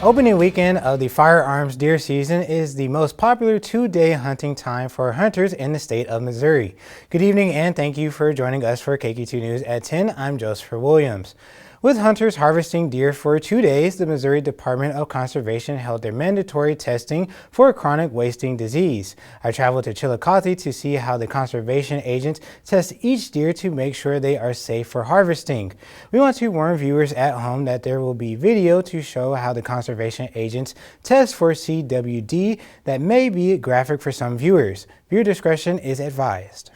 Opening weekend of the firearms deer season is the most popular two-day hunting time for hunters in the state of Missouri. Good evening and thank you for joining us for KQ2 News at 10. I'm Joseph Williams. With hunters harvesting deer for 2 days, the Missouri Department of Conservation held their mandatory testing for chronic wasting disease. I traveled to Chillicothe to see how the conservation agents test each deer to make sure they are safe for harvesting. We want to warn viewers at home that there will be video to show how the conservation agents test for CWD that may be graphic for some viewers. Viewer discretion is advised.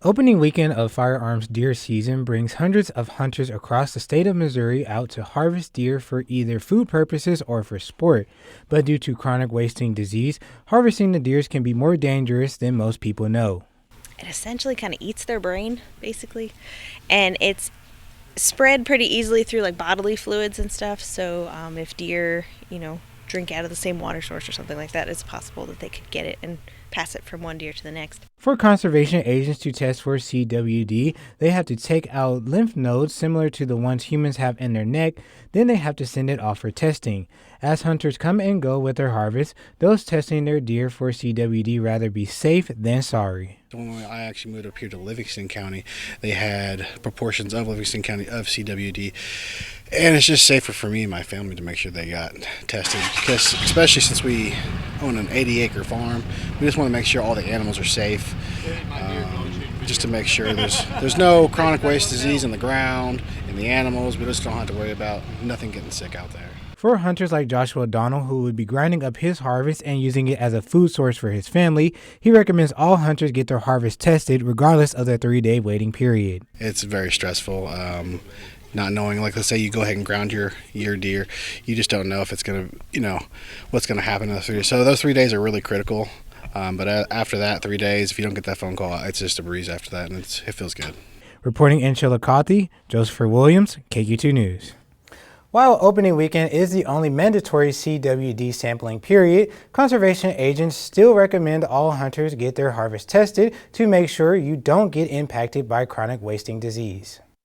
Opening weekend of firearms deer season brings hundreds of hunters across the state of Missouri out to harvest deer for either food purposes or for sport. But due to chronic wasting disease, harvesting the deer can be more dangerous than most people know. It essentially kind of eats their brain, basically, and it's spread pretty easily through like bodily fluids and stuff. So if deer, drink out of the same water source or something like that, it's possible that they could get it and pass it from one deer to the next. For conservation agents to test for CWD, they have to take out lymph nodes similar to the ones humans have in their neck, then they have to send it off for testing. As hunters come and go with their harvest, those testing their deer for CWD rather be safe than sorry. When I actually moved up here to Livingston County, they had proportions of Livingston County of CWD, and it's just safer for me and my family to make sure they got tested, because especially since we own an 80-acre farm, we just want to make sure all the animals are safe, just to make sure there's no chronic waste disease in the ground, in the animals. We just don't have to worry about nothing getting sick out there. For hunters like Joshua O'Donnell, who would be grinding up his harvest and using it as a food source for his family, he recommends all hunters get their harvest tested regardless of their 3-day waiting period. It's very stressful. Not knowing, like, let's say you go ahead and ground your deer, you just don't know if it's going to, what's going to happen in those 3 days. So those 3 days are really critical. But after that 3 days, if you don't get that phone call, it's just a breeze after that, and it feels good. Reporting in Chillicothe, Joseph Williams, KQ2 News. While opening weekend is the only mandatory CWD sampling period, conservation agents still recommend all hunters get their harvest tested to make sure you don't get impacted by chronic wasting disease.